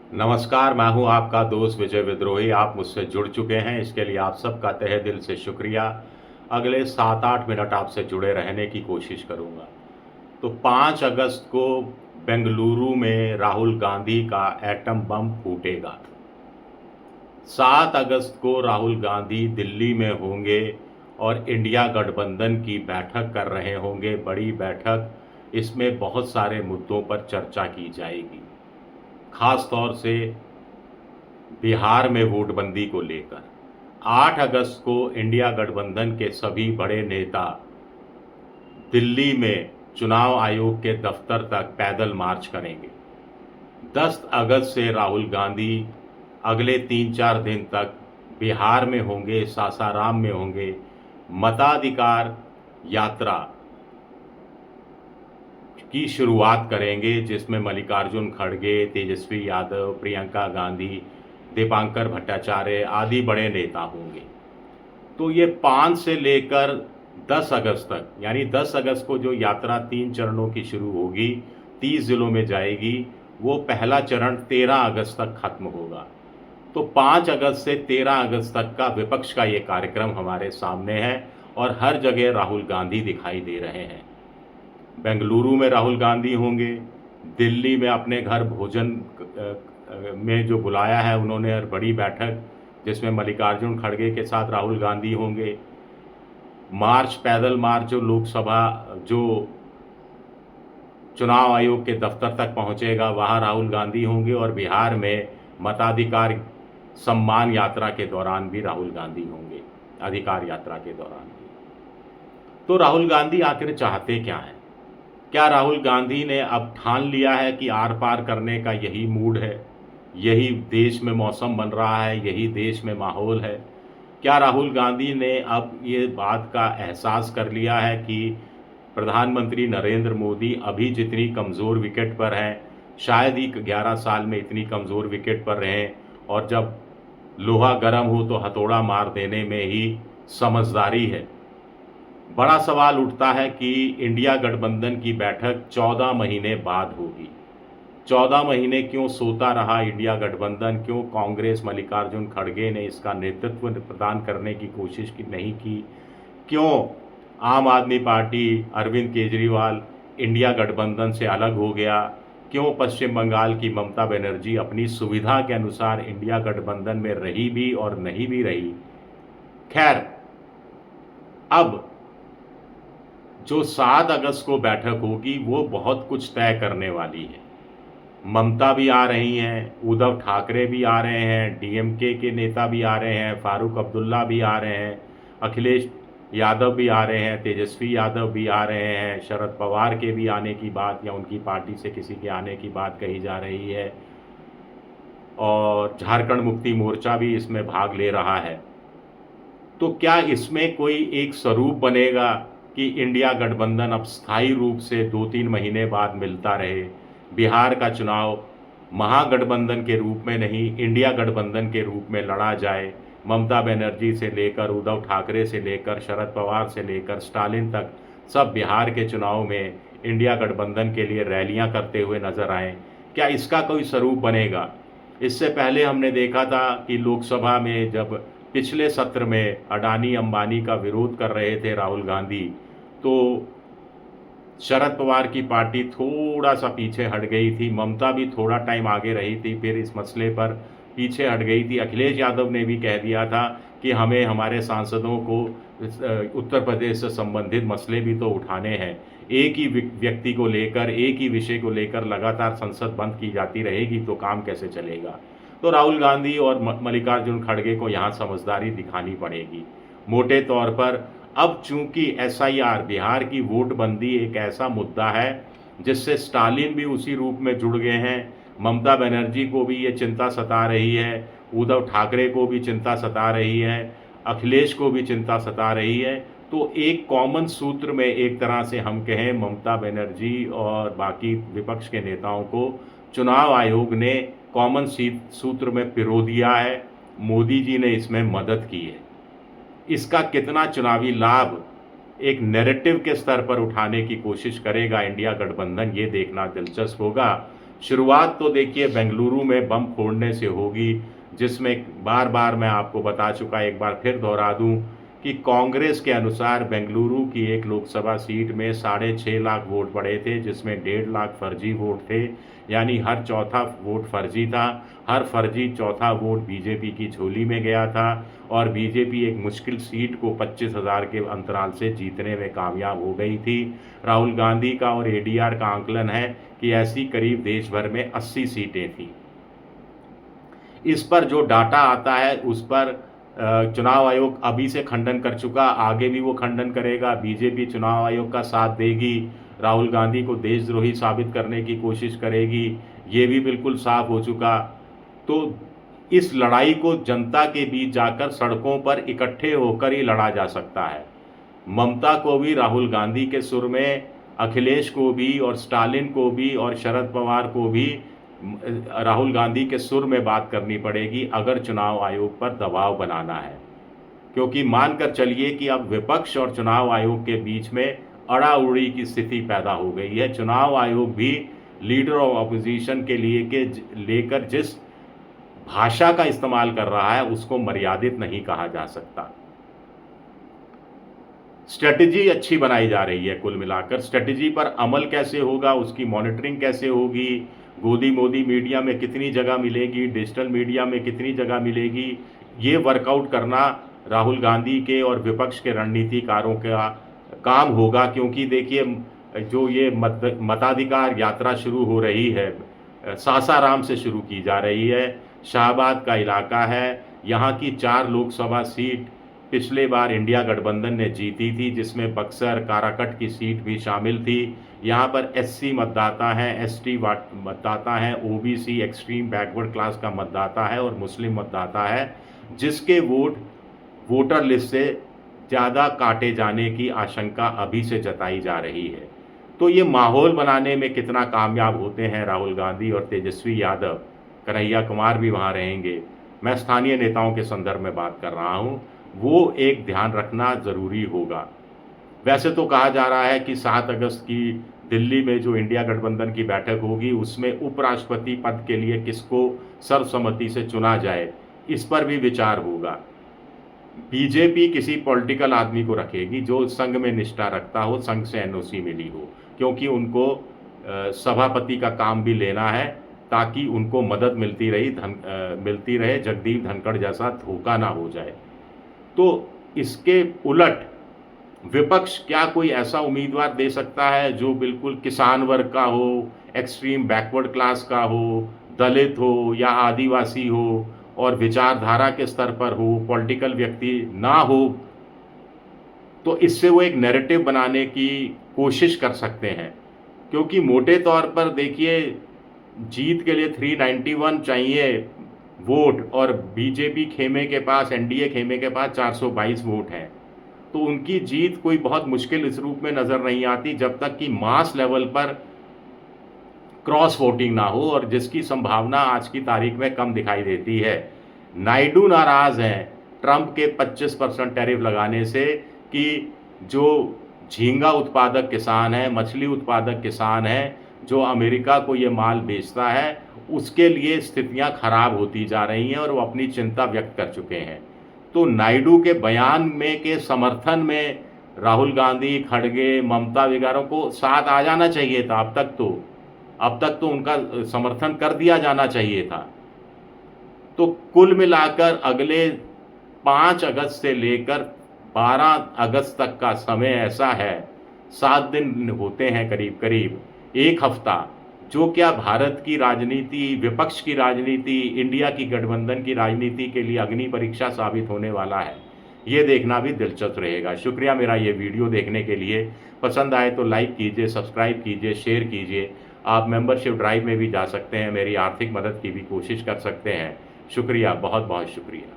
नमस्कार, मैं हूं आपका दोस्त विजय विद्रोही। आप मुझसे जुड़ चुके हैं, इसके लिए आप सबका तहे दिल से शुक्रिया। अगले 7-8 मिनट आपसे जुड़े रहने की कोशिश करूंगा। तो 5 अगस्त को बेंगलुरु में राहुल गांधी का एटम बम फूटेगा। 7 अगस्त को राहुल गांधी दिल्ली में होंगे और इंडिया गठबंधन की बैठक कर रहे होंगे, बड़ी बैठक। इसमें बहुत सारे मुद्दों पर चर्चा की जाएगी, खास तौर से बिहार में वोटबंदी को लेकर। 8 अगस्त को इंडिया गठबंधन के सभी बड़े नेता दिल्ली में चुनाव आयोग के दफ्तर तक पैदल मार्च करेंगे। 10 अगस्त से राहुल गांधी अगले 3-4 दिन तक बिहार में होंगे, सासाराम में होंगे। मताधिकार यात्रा की शुरुआत करेंगे, जिसमें मल्लिकार्जुन खड़गे, तेजस्वी यादव, प्रियंका गांधी, दीपांकर भट्टाचार्य आदि बड़े नेता होंगे। तो ये 5 से लेकर 10 अगस्त तक, यानी 10 अगस्त को जो यात्रा 3 चरणों की शुरू होगी, 30 जिलों में जाएगी, वो पहला चरण 13 अगस्त तक खत्म होगा। तो 5 अगस्त से 13 अगस्त तक का विपक्ष का ये कार्यक्रम हमारे सामने है और हर जगह राहुल गांधी दिखाई दे रहे हैं। बेंगलुरु में राहुल गांधी होंगे, दिल्ली में अपने घर भोजन में जो बुलाया है उन्होंने, और बड़ी बैठक जिसमें मल्लिकार्जुन खड़गे के साथ राहुल गांधी होंगे। मार्च, पैदल मार्च जो लोकसभा, जो चुनाव आयोग के दफ्तर तक पहुंचेगा, वहां राहुल गांधी होंगे। और बिहार में मताधिकार सम्मान यात्रा के दौरान भी राहुल गांधी होंगे, अधिकार यात्रा के दौरान भी। तो राहुल गांधी आखिर चाहते क्या हैं? क्या राहुल गांधी ने अब ठान लिया है कि आर पार करने का यही मूड है, यही देश में मौसम बन रहा है, यही देश में माहौल है? क्या राहुल गांधी ने अब ये बात का एहसास कर लिया है कि प्रधानमंत्री नरेंद्र मोदी अभी जितनी कमज़ोर विकेट पर हैं, शायद ही 11 साल में इतनी कमज़ोर विकेट पर रहें, और जब लोहा गर्म हो तो हथौड़ा मार देने में ही समझदारी है? बड़ा सवाल उठता है कि इंडिया गठबंधन की बैठक 14 महीने बाद होगी। 14 महीने क्यों सोता रहा इंडिया गठबंधन? क्यों कांग्रेस, मल्लिकार्जुन खड़गे ने इसका नेतृत्व प्रदान करने की कोशिश नहीं की? क्यों आम आदमी पार्टी, अरविंद केजरीवाल इंडिया गठबंधन से अलग हो गया? क्यों पश्चिम बंगाल की ममता बनर्जी अपनी सुविधा के अनुसार इंडिया गठबंधन में रही भी और नहीं भी रही? खैर, अब जो 7 अगस्त को बैठक होगी वो बहुत कुछ तय करने वाली है। ममता भी आ रही हैं, उद्धव ठाकरे भी आ रहे हैं, डीएमके के नेता भी आ रहे हैं, फारूक अब्दुल्ला भी आ रहे हैं, अखिलेश यादव भी आ रहे हैं, तेजस्वी यादव भी आ रहे हैं, शरद पवार के भी आने की बात, या उनकी पार्टी से किसी के आने की बात कही जा रही है, और झारखंड मुक्ति मोर्चा भी इसमें भाग ले रहा है। तो क्या इसमें कोई एक स्वरूप बनेगा कि इंडिया गठबंधन अब स्थायी रूप से 2-3 महीने बाद मिलता रहे? बिहार का चुनाव महागठबंधन के रूप में नहीं, इंडिया गठबंधन के रूप में लड़ा जाए। ममता बनर्जी से लेकर उद्धव ठाकरे से लेकर शरद पवार से लेकर स्टालिन तक सब बिहार के चुनाव में इंडिया गठबंधन के लिए रैलियां करते हुए नजर आए। क्या इसका कोई स्वरूप बनेगा? इससे पहले हमने देखा था कि लोकसभा में जब पिछले सत्र में अडानी अंबानी का विरोध कर रहे थे राहुल गांधी, तो शरद पवार की पार्टी थोड़ा सा पीछे हट गई थी, ममता भी थोड़ा टाइम आगे रही थी, फिर इस मसले पर पीछे हट गई थी। अखिलेश यादव ने भी कह दिया था कि हमें हमारे सांसदों को उत्तर प्रदेश से संबंधित मसले भी तो उठाने हैं। एक ही व्यक्ति को लेकर, एक ही विषय को लेकर लगातार संसद बंद की जाती रहेगी तो काम कैसे चलेगा? तो राहुल गांधी और मल्लिकार्जुन खड़गे को यहाँ समझदारी दिखानी पड़ेगी। मोटे तौर पर अब चूंकि एसआईआर, बिहार की वोटबंदी एक ऐसा मुद्दा है जिससे स्टालिन भी उसी रूप में जुड़ गए हैं, ममता बनर्जी को भी ये चिंता सता रही है, उद्धव ठाकरे को भी चिंता सता रही है, अखिलेश को भी चिंता सता रही है। तो एक कॉमन सूत्र में एक तरह से हम कहें, ममता बनर्जी और बाकी विपक्ष के नेताओं को चुनाव आयोग ने कॉमन सूत्र में पिरो दिया है। मोदी जी ने इसमें मदद की है। इसका कितना चुनावी लाभ एक नैरेटिव के स्तर पर उठाने की कोशिश करेगा इंडिया गठबंधन, ये देखना दिलचस्प होगा। शुरुआत तो देखिए बेंगलुरु में बम फोड़ने से होगी, जिसमें बार बार मैं आपको बता चुका, एक बार फिर दोहरा दूं कि कांग्रेस के अनुसार बेंगलुरु की एक लोकसभा सीट में 6.5 लाख वोट पड़े थे, जिसमें 1.5 लाख फर्जी वोट थे, यानी हर चौथा वोट फर्जी था। हर फर्जी चौथा वोट बीजेपी की झोली में गया था और बीजेपी एक मुश्किल सीट को 25,000 के अंतराल से जीतने में कामयाब हो गई थी। राहुल गांधी का और एडीआर का आंकलन है कि ऐसी करीब देश भर में 80 सीटें थीं। इस पर जो डाटा आता है उस पर चुनाव आयोग अभी से खंडन कर चुका, आगे भी वो खंडन करेगा। बीजेपी चुनाव आयोग का साथ देगी, राहुल गांधी को देशद्रोही साबित करने की कोशिश करेगी, ये भी बिल्कुल साफ हो चुका। तो इस लड़ाई को जनता के बीच जाकर सड़कों पर इकट्ठे होकर ही लड़ा जा सकता है। ममता को भी राहुल गांधी के सुर में, अखिलेश को भी और स्टालिन को भी और शरद पवार को भी राहुल गांधी के सुर में बात करनी पड़ेगी अगर चुनाव आयोग पर दबाव बनाना है। क्योंकि मानकर चलिए कि अब विपक्ष और चुनाव आयोग के बीच में अड़ाउड़ी की स्थिति पैदा हो गई है। चुनाव आयोग भी लीडर ऑफ अपोजिशन के लिए लेकर जिस भाषा का इस्तेमाल कर रहा है उसको मर्यादित नहीं कहा जा सकता। स्ट्रेटजी अच्छी बनाई जा रही है, कुल मिलाकर स्ट्रेटजी पर अमल कैसे होगा, उसकी मॉनिटरिंग कैसे होगी, गोदी मोदी मीडिया में कितनी जगह मिलेगी, डिजिटल मीडिया में कितनी जगह मिलेगी, ये वर्कआउट करना राहुल गांधी के और विपक्ष के रणनीतिकारों का काम होगा। क्योंकि देखिए जो ये मताधिकार यात्रा शुरू हो रही है, सासाराम से शुरू की जा रही है, शाहबाद का इलाका है, यहाँ की 4 लोकसभा सीट पिछले बार इंडिया गठबंधन ने जीती थी, जिसमें बक्सर काराकट की सीट भी शामिल थी। यहाँ पर एससी मतदाता हैं, एसटी मतदाता हैं, ओबीसी एक्सट्रीम बैकवर्ड क्लास का मतदाता है और मुस्लिम मतदाता है, जिसके वोटर लिस्ट से ज़्यादा काटे जाने की आशंका अभी से जताई जा रही है। तो ये माहौल बनाने में कितना कामयाब होते हैं राहुल गांधी और तेजस्वी यादव, कन्हैया कुमार भी वहाँ रहेंगे, मैं स्थानीय नेताओं के संदर्भ में बात कर रहा हूँ, वो एक ध्यान रखना ज़रूरी होगा। वैसे तो कहा जा रहा है कि 7 अगस्त की दिल्ली में जो इंडिया गठबंधन की बैठक होगी उसमें उपराष्ट्रपति पद के लिए किसको सर्वसम्मति से चुना जाए, इस पर भी विचार होगा। बीजेपी किसी पॉलिटिकल आदमी को रखेगी जो संघ में निष्ठा रखता हो, संघ से एनओसी मिली हो, क्योंकि उनको सभापति का काम भी लेना है ताकि उनको मदद मिलती रहे, जगदीप धनखड़ जैसा धोखा ना हो जाए। तो इसके उलट विपक्ष क्या कोई ऐसा उम्मीदवार दे सकता है जो बिल्कुल किसान वर्ग का हो, एक्सट्रीम बैकवर्ड क्लास का हो, दलित हो या आदिवासी हो और विचारधारा के स्तर पर हो, पॉलिटिकल व्यक्ति ना हो? तो इससे वो एक नैरेटिव बनाने की कोशिश कर सकते हैं। क्योंकि मोटे तौर पर देखिए जीत के लिए 391 चाहिए वोट और बीजेपी खेमे के पास, एनडीए खेमे के पास 422 वोट हैं। तो उनकी जीत कोई बहुत मुश्किल इस रूप में नज़र नहीं आती जब तक कि मास लेवल पर क्रॉस वोटिंग ना हो, और जिसकी संभावना आज की तारीख में कम दिखाई देती है। नायडू नाराज़ हैं ट्रंप के 25% टैरिफ लगाने से कि जो झींगा उत्पादक किसान है, मछली उत्पादक किसान है, जो अमेरिका को ये माल बेचता है, उसके लिए स्थितियां खराब होती जा रही हैं और वो अपनी चिंता व्यक्त कर चुके हैं। तो नायडू के बयान में के समर्थन में राहुल गांधी, खड़गे, ममता वगैरह को साथ आ जाना चाहिए था। अब तक तो उनका समर्थन कर दिया जाना चाहिए था। तो कुल मिलाकर अगले 5 अगस्त से लेकर 12 अगस्त तक का समय ऐसा है, 7 दिन होते हैं करीब करीब, 1 हफ्ता, जो क्या भारत की राजनीति, विपक्ष की राजनीति, इंडिया की गठबंधन की राजनीति के लिए अग्नि परीक्षा साबित होने वाला है, ये देखना भी दिलचस्प रहेगा। शुक्रिया मेरा ये वीडियो देखने के लिए। पसंद आए तो लाइक कीजिए, सब्सक्राइब कीजिए, शेयर कीजिए। आप मेंबरशिप ड्राइव में भी जा सकते हैं, मेरी आर्थिक मदद की भी कोशिश कर सकते हैं। शुक्रिया, बहुत बहुत शुक्रिया।